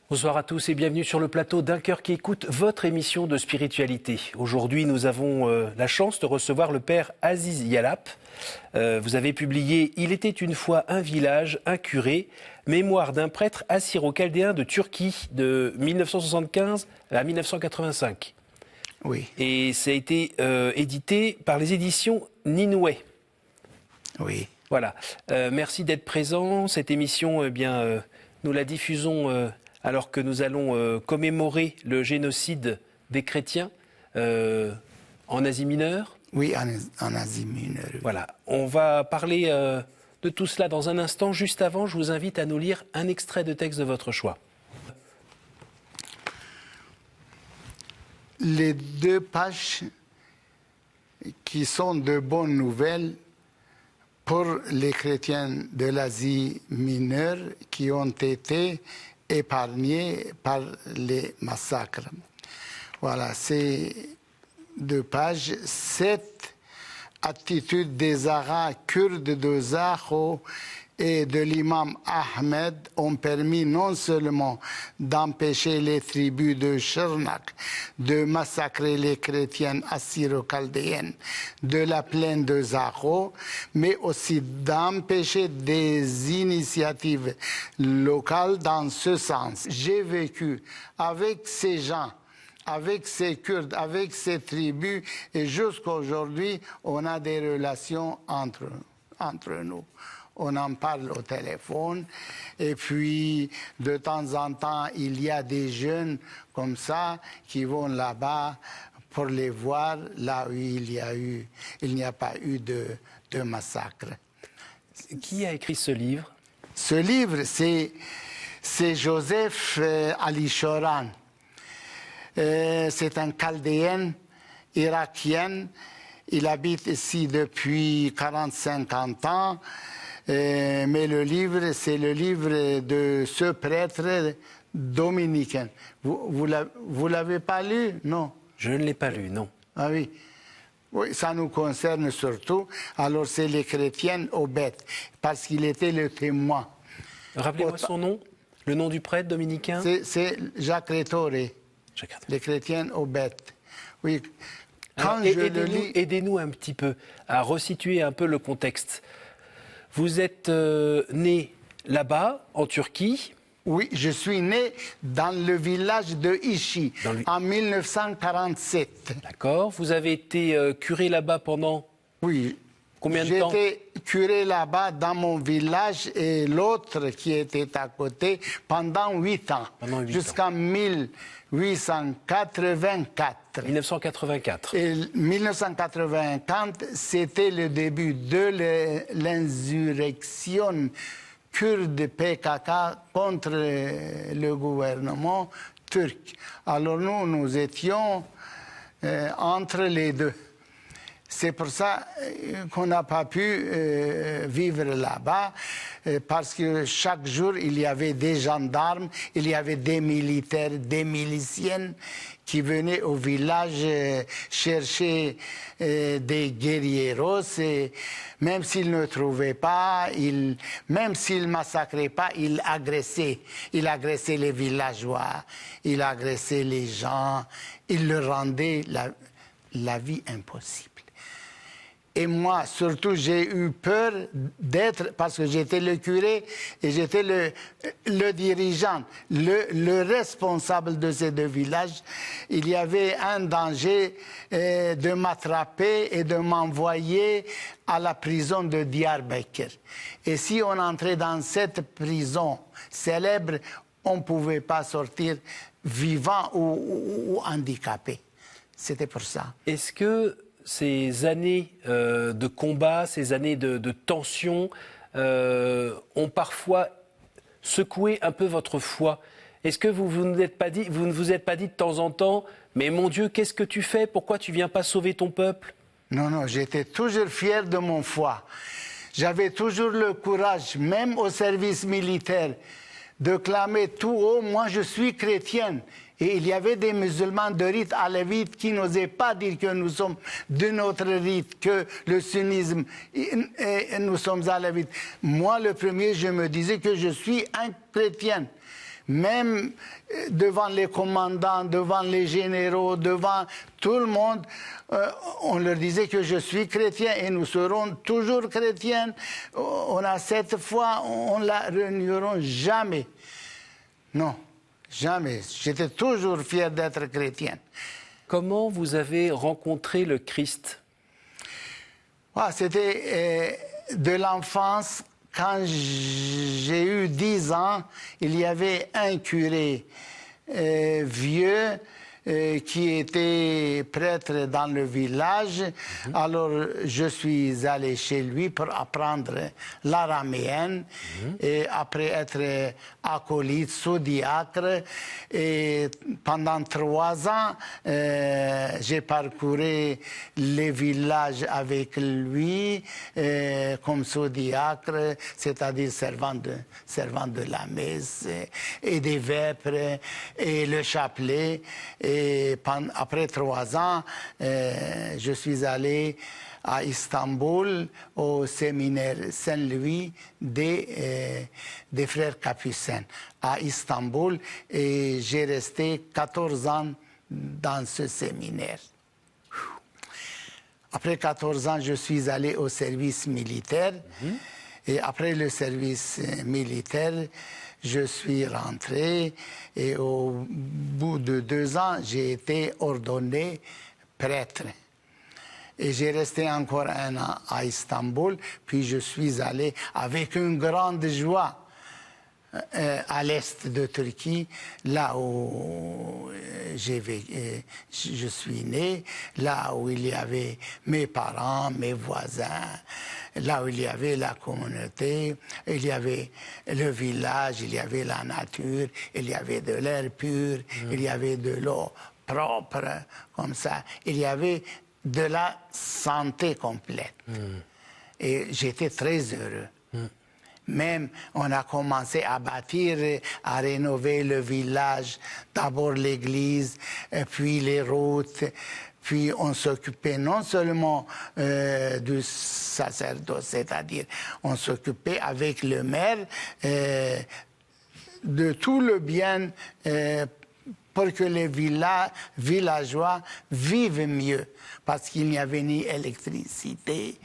Bonsoir à tous et bienvenue sur le plateau d'Un cœur qui écoute, votre émission de spiritualité. Aujourd'hui, nous avons la chance de recevoir le père Aziz Yalap. Vous avez publié « Il était une fois un village, un curé », mémoire d'un prêtre assyro-chaldéen de Turquie de 1975 à 1985. Oui. Et ça a été édité par les éditions Ninoué. Oui. Voilà. Merci d'être présent. Cette émission, nous la diffusons alors que nous allons commémorer le génocide des chrétiens en Asie mineure. Oui, en Asie mineure. Oui. Voilà. On va parler de tout cela dans un instant. Juste avant, je vous invite à nous lire un extrait de texte de votre choix. Les 2 pages qui sont de bonnes nouvelles pour les chrétiens de l'Asie mineure qui ont été épargnés par les massacres. Voilà, ces 2 pages. Cette attitude des Arabes kurdes de Zaho et de l'imam Ahmed ont permis non seulement d'empêcher les tribus de Sharnak de massacrer les chrétiennes assyro-chaldéennes de la plaine de Zaho, mais aussi d'empêcher des initiatives locales dans ce sens. J'ai vécu avec ces gens, avec ces Kurdes, avec ces tribus, et jusqu'à aujourd'hui, on a des relations entre nous. On en parle au téléphone, et puis de temps en temps, il y a des jeunes comme ça qui vont là-bas pour les voir, là où il n'y a pas eu de massacre. Qui a écrit ce livre? Ce livre, c'est Joseph Ali Shoran. C'est un Chaldéen, irakien. Il habite ici depuis 40-50 ans. Mais le livre, c'est le livre de ce prêtre dominicain. Vous l'avez pas lu? Non. Je ne l'ai pas lu, non. Ah oui. Oui, ça nous concerne surtout. Alors c'est les chrétiens aux bêtes, parce qu'il était le témoin. Rappelez-moi son nom, le nom du prêtre dominicain. C'est Jacques Rétoré, les chrétiens aux bêtes. Oui. Quand aidez-nous un petit peu à resituer un peu le contexte. Vous êtes né là-bas, en Turquie. Oui, je suis né dans le village de Işi en 1947. D'accord. Vous avez été curé là-bas pendant combien de temps? J'étais curé là-bas dans mon village et l'autre qui était à côté pendant 8 ans. Jusqu'en 1884. 1984. Et 1984, c'était le début de l'insurrection kurde PKK contre le gouvernement turc. Alors nous étions entre les deux. C'est pour ça qu'on n'a pas pu vivre là-bas, parce que chaque jour, il y avait des gendarmes, il y avait des militaires, des miliciennes qui venaient au village chercher des guerrieros. Et même s'ils ne trouvaient pas, même s'ils ne massacraient pas, ils agressaient. Ils agressaient les villageois, ils agressaient les gens, ils leur rendaient la vie impossible. Et moi, surtout, j'ai eu peur d'être, parce que j'étais le curé et j'étais le dirigeant, le responsable de ces 2 villages. Il y avait un danger de m'attraper et de m'envoyer à la prison de Diyarbakır. Et si on entrait dans cette prison célèbre, on ne pouvait pas sortir vivant ou handicapé. C'était pour ça. Est-ce que ces années de combat, ces années de tension ont parfois secoué un peu votre foi? Est-ce que vous ne vous êtes pas dit de temps en temps, mais mon Dieu, qu'est-ce que tu fais? Pourquoi tu ne viens pas sauver ton peuple? Non, j'étais toujours fier de mon foi. J'avais toujours le courage, même au service militaire, de clamer tout haut, moi je suis chrétienne. Et il y avait des musulmans de rite alévite qui n'osaient pas dire que nous sommes de notre rite, que le sunnisme, et nous sommes alévites. Moi, le premier, je me disais que je suis un chrétien. Même devant les commandants, devant les généraux, devant tout le monde, on leur disait que je suis chrétien et nous serons toujours chrétiens. On a cette foi, on ne la renierons jamais. Non, jamais. J'étais toujours fier d'être chrétien. Comment vous avez rencontré le Christ? C'était de l'enfance. Quand j'ai eu 10 ans, il y avait un curé vieux qui était prêtre dans le village. Alors, je suis allé chez lui pour apprendre l'araméenne. Et après être acolyte, sous-diacre, et pendant 3 ans, j'ai parcouru les villages avec lui comme sous-diacre, c'est-à-dire servant de la messe, et des vêpres, et le chapelet. Et après 3 ans, je suis allé à Istanbul, au séminaire Saint-Louis des frères Capucins, à Istanbul, et j'ai resté 14 ans dans ce séminaire. Après 14 ans, je suis allé au service militaire, et après le service militaire, je suis rentré, et au bout de 2 ans, j'ai été ordonné prêtre. Et j'ai resté encore 1 an à Istanbul, puis je suis allé avec une grande joie à l'est de Turquie, là où je suis né, là où il y avait mes parents, mes voisins, là où il y avait la communauté, il y avait le village, il y avait la nature, il y avait de l'air pur, il y avait de l'eau propre, comme ça. Il y avait de la santé complète. Et j'étais très heureux. Même, on a commencé à bâtir, à rénover le village, d'abord l'église, puis les routes, puis on s'occupait non seulement du sacerdoce, c'est-à-dire on s'occupait avec le maire de tout le bien pour que les villageois vivent mieux, parce qu'il n'y avait ni électricité,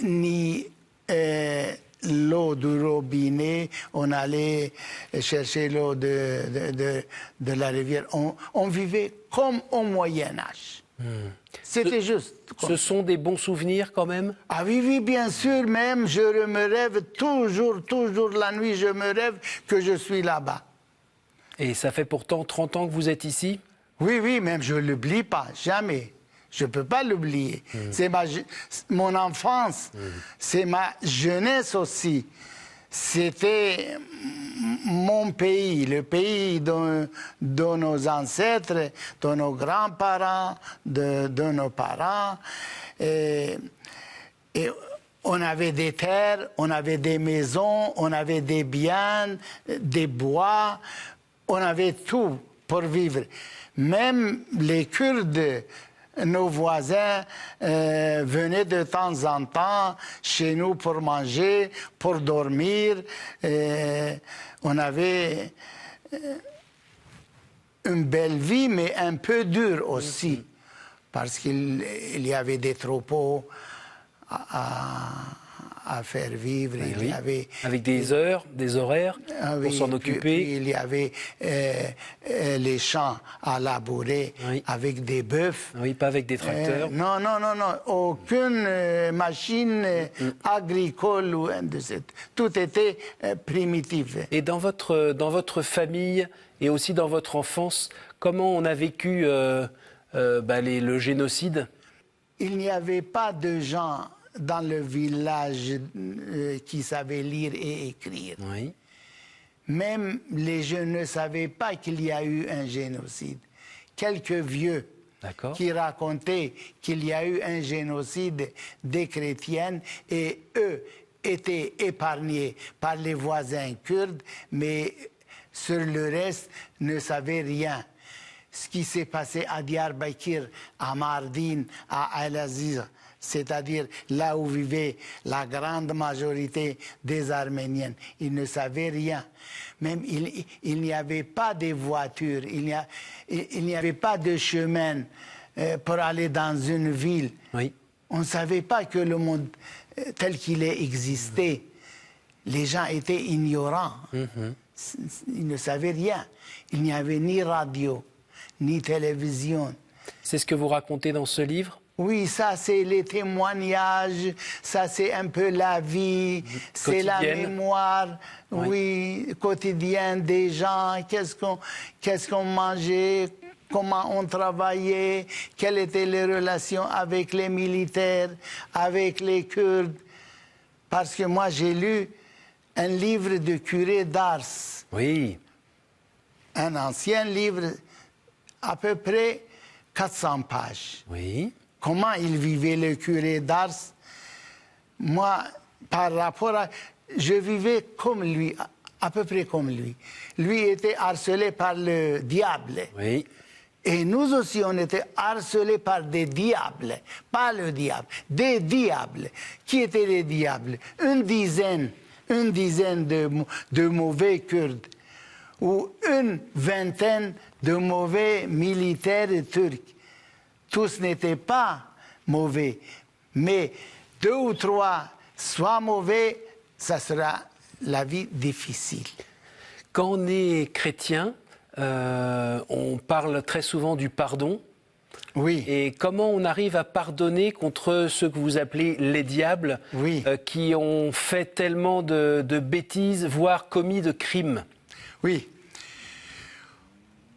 ni l'eau du robinet. On allait chercher l'eau de la rivière. On vivait comme au Moyen-Âge. C'était juste. Ce sont des bons souvenirs quand même? Ah oui, oui, bien sûr, même je me rêve toujours la nuit, je me rêve que je suis là-bas. Et ça fait pourtant 30 ans que vous êtes ici? Oui, oui, même je ne l'oublie pas, jamais. Je ne peux pas l'oublier. C'est mon enfance, c'est ma jeunesse aussi. C'était mon pays, le pays de nos ancêtres, de nos grands-parents, de nos parents. Et on avait des terres, on avait des maisons, on avait des biens, des bois, on avait tout pour vivre. Même les Kurdes, nos voisins venaient de temps en temps chez nous pour manger, pour dormir. On avait une belle vie, mais un peu dure aussi, parce qu'il y avait des troupeaux à faire vivre. Oui, il y avait, avec des heures, des horaires pour s'en occuper. Puis il y avait les champs à labourer avec des bœufs. Oui, pas avec des tracteurs. Non. Aucune machine agricole ou de cette. Tout était primitif. Et dans votre famille et aussi dans votre enfance, comment on a vécu le génocide? Il n'y avait pas de gens dans le village qui savaient lire et écrire. Oui. Même les jeunes ne savaient pas qu'il y a eu un génocide. Quelques vieux qui racontaient qu'il y a eu un génocide des chrétiennes et eux étaient épargnés par les voisins kurdes, mais sur le reste ne savaient rien. Ce qui s'est passé à Diyarbakir, à Mardin, à Al-Aziz, c'est-à-dire là où vivait la grande majorité des Arméniens. Ils ne savaient rien. Même il n'y avait pas de voitures, il n'y avait pas de chemin pour aller dans une ville. Oui. On ne savait pas que le monde tel qu'il existait. Les gens étaient ignorants. Ils ne savaient rien. Il n'y avait ni radio, ni télévision. C'est ce que vous racontez dans ce livre? Oui, ça c'est les témoignages, ça c'est un peu la vie, c'est la mémoire, oui, quotidienne des gens, qu'est-ce qu'on mangeait, comment on travaillait, quelles étaient les relations avec les militaires, avec les Kurdes. Parce que moi j'ai lu un livre de curé d'Ars. Oui. Un ancien livre, à peu près 400 pages. Oui. Comment il vivait le curé d'Ars? Moi, par rapport à... Je vivais comme lui, à peu près comme lui. Lui était harcelé par le diable. Oui. Et nous aussi, on était harcelés par des diables. Pas le diable, des diables. Qui étaient les diables? Une dizaine de mauvais Kurdes ou une vingtaine de mauvais militaires turcs. Tous n'étaient pas mauvais, mais 2 ou 3 soient mauvais, ça sera la vie difficile. Quand on est chrétien, on parle très souvent du pardon. Oui. Et comment on arrive à pardonner contre ceux que vous appelez les diables, oui. Qui ont fait tellement de bêtises, voire commis de crimes? Oui.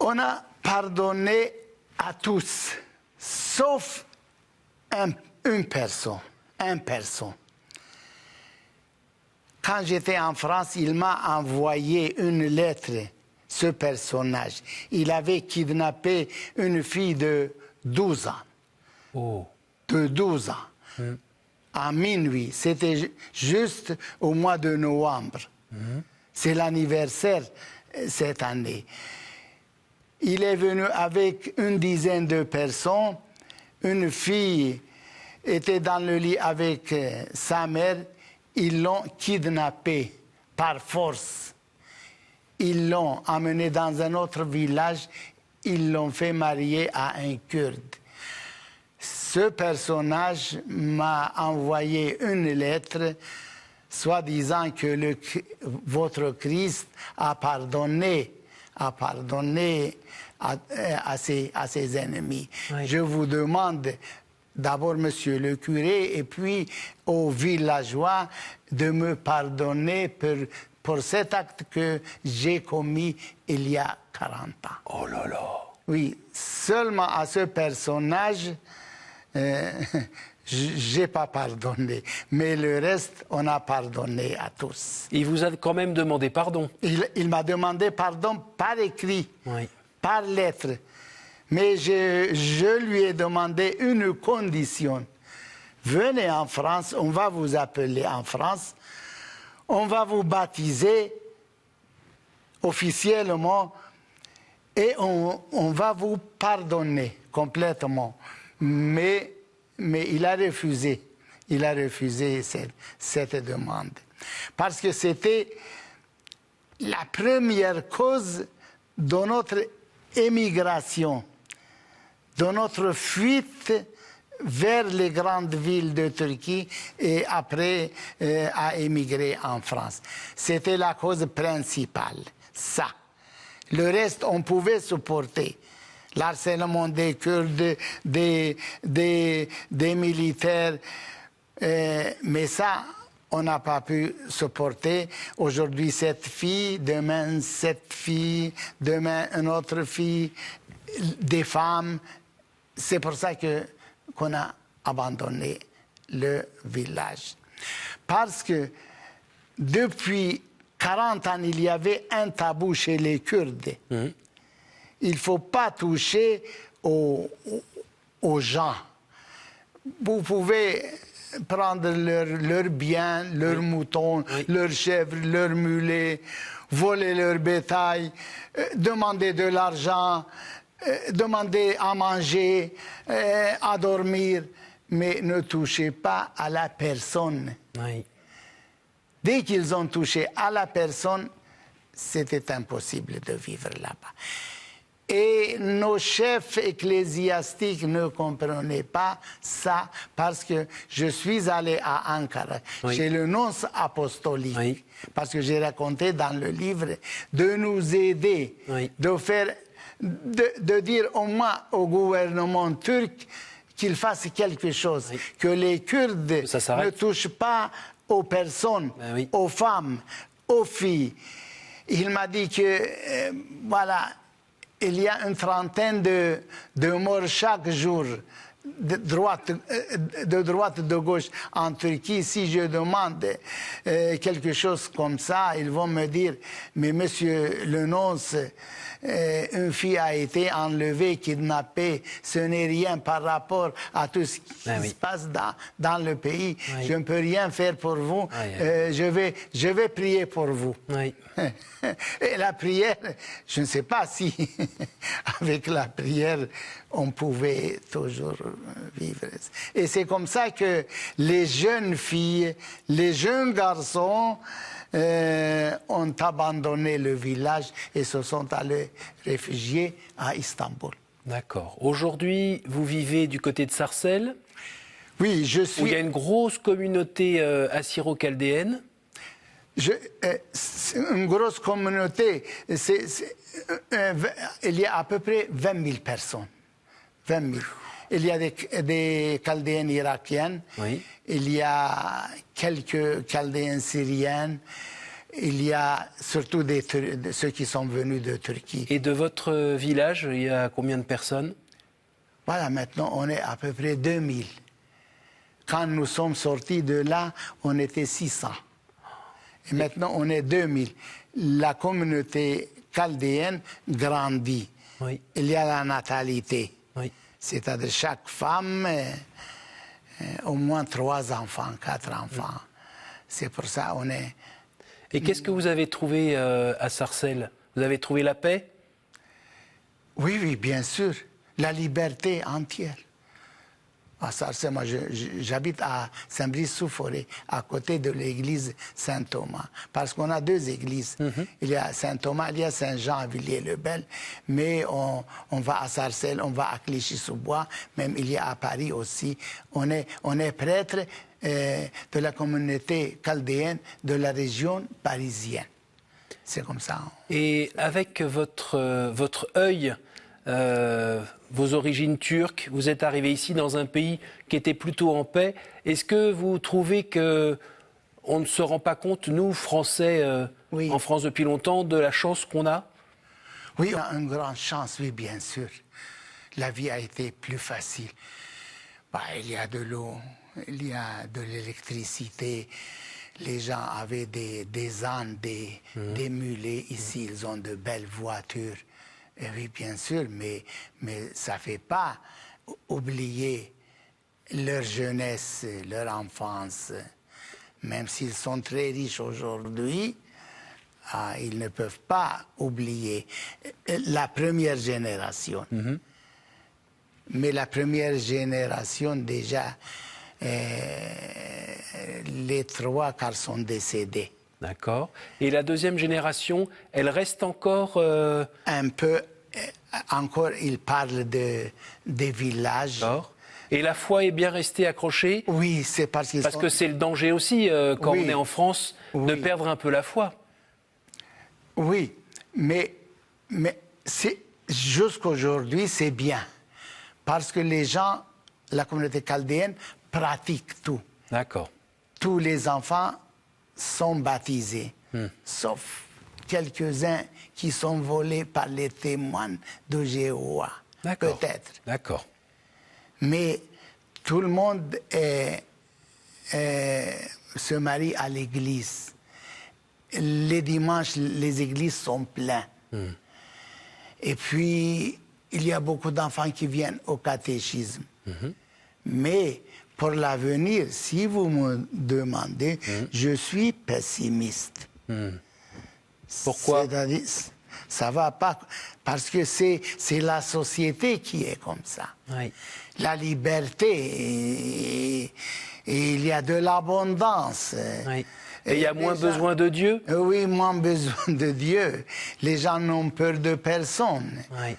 On a pardonné à tous, sauf une personne. Quand j'étais en France, il m'a envoyé une lettre, ce personnage. Il avait kidnappé une fille de 12 ans. Oh. De 12 ans. À minuit. C'était juste au mois de novembre. C'est l'anniversaire cette année. Il est venu avec une dizaine de personnes. Une fille était dans le lit avec sa mère. Ils l'ont kidnappée par force. Ils l'ont amenée dans un autre village. Ils l'ont fait marier à un Kurde. Ce personnage m'a envoyé une lettre, soi-disant que votre Christ a pardonné à ses ennemis. Oui. Je vous demande d'abord, monsieur le curé, et puis aux villageois de me pardonner pour cet acte que j'ai commis il y a 40 ans. Oh là là! Oui, seulement à ce personnage, j'ai pas pardonné. Mais le reste, on a pardonné à tous. Il vous a quand même demandé pardon? Il m'a demandé pardon par écrit, oui. Par lettre. Mais je lui ai demandé une condition. Venez en France, on va vous appeler en France, on va vous baptiser officiellement et on va vous pardonner complètement. Mais il a refusé. Il a refusé cette demande. Parce que c'était la première cause de notre émigration, de notre fuite vers les grandes villes de Turquie et après à émigrer en France. C'était la cause principale, ça. Le reste, on pouvait supporter. L'harcèlement des Kurdes, des militaires, mais ça, on n'a pas pu supporter. Aujourd'hui, cette fille, demain, cette fille, demain, une autre fille, des femmes. C'est pour ça qu'on a abandonné le village. Parce que depuis 40 ans, il y avait un tabou chez les Kurdes. Il ne faut pas toucher aux gens. Vous pouvez prendre leurs biens, leurs moutons, leurs chèvres, leurs mulets, voler leur bétail, demander de l'argent, demander à manger, à dormir. mais ne touchaient pas à la personne. Oui. Dès qu'ils ont touché à la personne, c'était impossible de vivre là-bas. Et nos chefs ecclésiastiques ne comprenaient pas ça parce que je suis allé à Ankara, chez le nonce apostolique, parce que j'ai raconté dans le livre de nous aider, de faire, de dire au moins au gouvernement turc qu'il fasse quelque chose, que les Kurdes ne touchent pas aux personnes, aux femmes, aux filles. Il m'a dit que, voilà, il y a une trentaine de morts chaque jour, de droite, de gauche en Turquie. Si je demande quelque chose comme ça, ils vont me dire, mais monsieur le nonce, une fille a été enlevée, kidnappée, ce n'est rien par rapport à tout ce qui se passe dans le pays. Je ne peux rien faire pour vous, je vais prier pour vous. Et la prière, je ne sais pas si avec la prière on pouvait toujours vivre. Et c'est comme ça que les jeunes filles, les jeunes garçons ont abandonné le village et se sont allés réfugier à Istanbul. D'accord. Aujourd'hui, vous vivez du côté de Sarcelles. Oui, je suis... Où il y a une grosse communauté assyro-chaldéenne. Une grosse communauté. Il y a à peu près 20 000 personnes. 20 000. Il y a des Chaldéennes irakiennes, il y a quelques Chaldéennes syriennes, il y a surtout ceux qui sont venus de Turquie. Et de votre village, il y a combien de personnes? Voilà, maintenant on est à peu près 2000. Quand nous sommes sortis de là, on était 600. Et maintenant on est 2000. La communauté chaldéenne grandit. Il y a la natalité. C'est-à-dire chaque femme, au moins 3 enfants, 4 enfants. C'est pour ça qu'on est... Et qu'est-ce que vous avez trouvé à Sarcelles? Vous avez trouvé la paix? Oui, oui, bien sûr. La liberté entière. À Sarcelles, moi, j'habite à Saint-Brice-sous-Forêt, à côté de l'église Saint-Thomas. Parce qu'on a 2 églises. Il y a Saint-Thomas, il y a Saint-Jean à Villiers-le-Bel. Mais on va à Sarcelles, on va à Clichy-sous-Bois. Même il y a à Paris aussi. On est prêtre de la communauté chaldéenne de la région parisienne. C'est comme ça. Et avec votre œil... vos origines turques, vous êtes arrivé ici dans un pays qui était plutôt en paix. Est-ce que vous trouvez qu'on ne se rend pas compte, nous, Français, en France depuis longtemps, de la chance qu'on a? Oui, on a une grande chance, oui, bien sûr. La vie a été plus facile. Il y a de l'eau, il y a de l'électricité. Les gens avaient des ânes, des mulets. Ici, ils ont de belles voitures. Et oui, bien sûr, mais ça ne fait pas oublier leur jeunesse, leur enfance. Même s'ils sont très riches aujourd'hui, ils ne peuvent pas oublier la première génération. Mais la première génération, déjà, les 3 quarts sont décédés. D'accord. Et la deuxième génération, elle reste encore... Un peu, encore, ils parlent des villages. D'accord. Et la foi est bien restée accrochée? Oui, c'est parce qu'ils Parce que c'est le danger aussi, quand on est en France, de perdre un peu la foi. Oui, mais jusqu'aujourd'hui, c'est bien. Parce que les gens, la communauté chaldéenne, pratiquent tout. D'accord. Tous les enfants sont baptisés, sauf quelques-uns qui sont volés par les témoins de Jéhovah, peut-être. D'accord. Mais tout le monde se marie à l'église. Les dimanches, les églises sont pleines. Et puis, il y a beaucoup d'enfants qui viennent au catéchisme. Mais pour l'avenir, si vous me demandez, je suis pessimiste. Pourquoi? C'est-à-dire, ça ne va pas. Parce que c'est la société qui est comme ça. Oui. La liberté, et il y a de l'abondance. Oui. Et il y a moins besoin de Dieu? Oui, moins besoin de Dieu. Les gens n'ont peur de personne. Oui.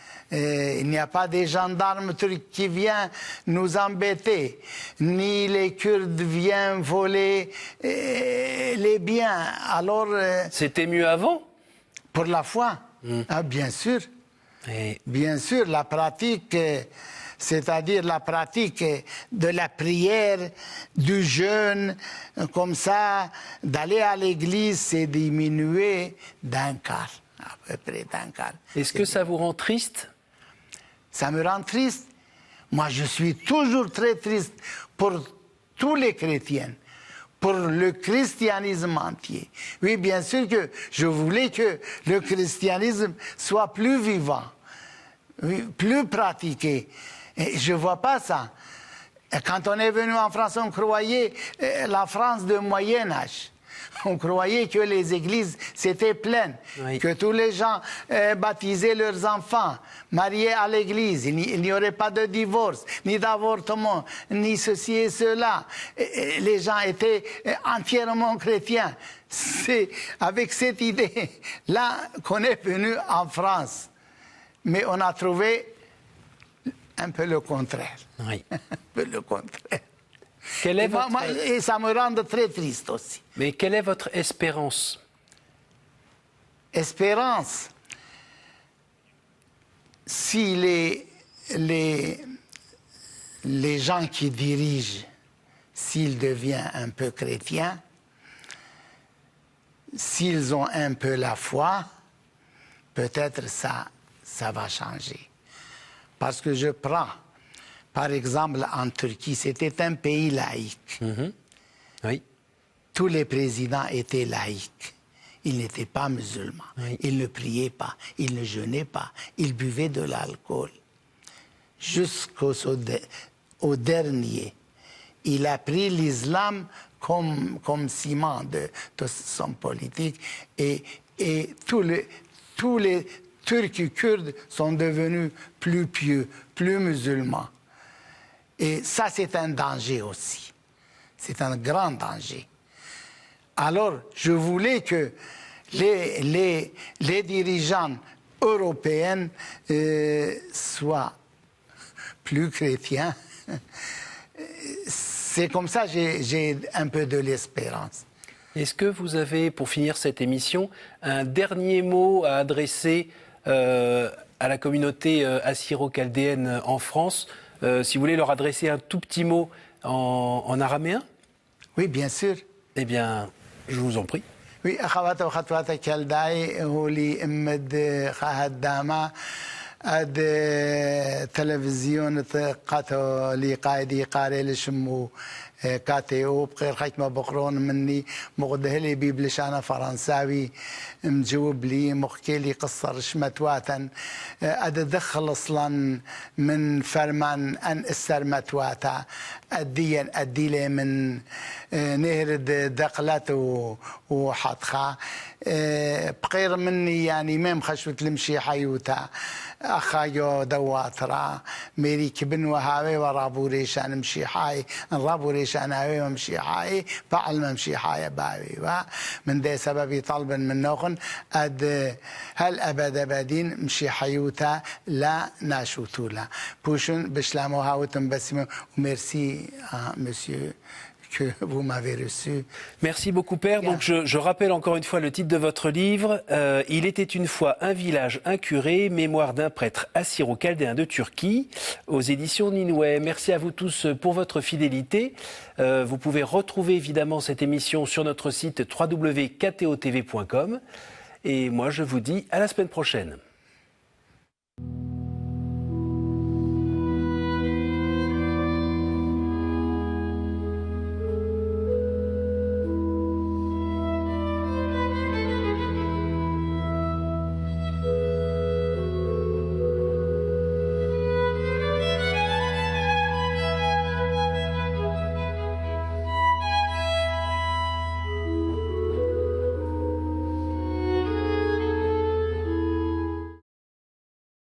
Il n'y a pas des gendarmes turcs qui viennent nous embêter, ni les Kurdes viennent voler les biens. Alors, c'était mieux avant? pour la foi, ah, bien sûr. Et... Bien sûr, la pratique, c'est-à-dire la pratique de la prière, du jeûne, comme ça, d'aller à l'église, c'est diminué d'un quart, à peu près d'un quart. Est-ce que ça vous rend triste? Ça me rend triste. Moi, je suis toujours très triste pour tous les chrétiens, pour le christianisme entier. Oui, bien sûr que je voulais que le christianisme soit plus vivant, oui, plus pratiqué. Et je ne vois pas ça. Et quand on est venu en France, on croyait la France du Moyen-Âge. On croyait que les églises s'étaient pleines, oui, que tous les gens baptisaient leurs enfants, mariés à l'église. Il n'y aurait pas de divorce, ni d'avortement, ni ceci et cela. Les gens étaient entièrement chrétiens. C'est avec cette idée-là qu'on est venu en France. Mais on a trouvé un peu le contraire. Oui. Un peu le contraire. Quelle est votre... et ça me rend très triste aussi. Mais quelle est votre espérance? Espérance. Si les gens qui dirigent, s'ils deviennent un peu chrétiens, s'ils ont un peu la foi, peut-être ça va changer. Parce que je prends, par exemple, en Turquie, c'était un pays laïque. Mm-hmm. Oui. Tous les présidents étaient laïcs. Ils n'étaient pas musulmans. Oui. Ils ne priaient pas, ils ne jeûnaient pas, ils buvaient de l'alcool. Jusqu'au dernier, il a pris l'islam comme ciment de son politique. Et tous les Turcs kurdes sont devenus plus pieux, plus musulmans. Et ça, c'est un danger aussi. C'est un grand danger. Alors, je voulais que les dirigeants européens soient plus chrétiens. C'est comme ça que j'ai un peu de l'espérance. Est-ce que vous avez, pour finir cette émission, un dernier mot à adresser à la communauté assyro-chaldéenne en France, si vous voulez leur adresser un tout petit mot en araméen? Oui, bien sûr. Eh bien, je vous en prie. Oui, أخوات وخطوات كالداي هو لي إمد خهدامة أد تلفزيون قاتو لي قايدي قاري لشمو كاتيو بغير حكمة بقرون مني مغدهلي بي بلشانة فرنساوي مجاوب لي مخكي لي قصة رشمت واتا أدخل أصلا من فرمان أن السرمت واتا أدي لي من نهر دقلت وحطخة بغير مني يعني ميم خشوت لمشي حيوتا أخايو دواترا ميري كبن وهاوي ورابو ريشان مشي حاي رابو ريشان هاوي ومشي حاي فعل ممشي حاي باوي من ده سببي طلبا من نوخن أد هل أبدا بدين مشي حيوتا لا ناشوتولا بوشن بشلامو هاوتن بسيمو وميرسي مسيو que vous m'avez reçu. Merci beaucoup, Père. Donc, je rappelle encore une fois le titre de votre livre. Il était une fois un village, un curé, mémoire d'un prêtre assyro-chaldéen de Turquie, aux éditions Ninoué. Merci à vous tous pour votre fidélité. Vous pouvez retrouver évidemment cette émission sur notre site www.ktotv.com. Et moi, je vous dis à la semaine prochaine.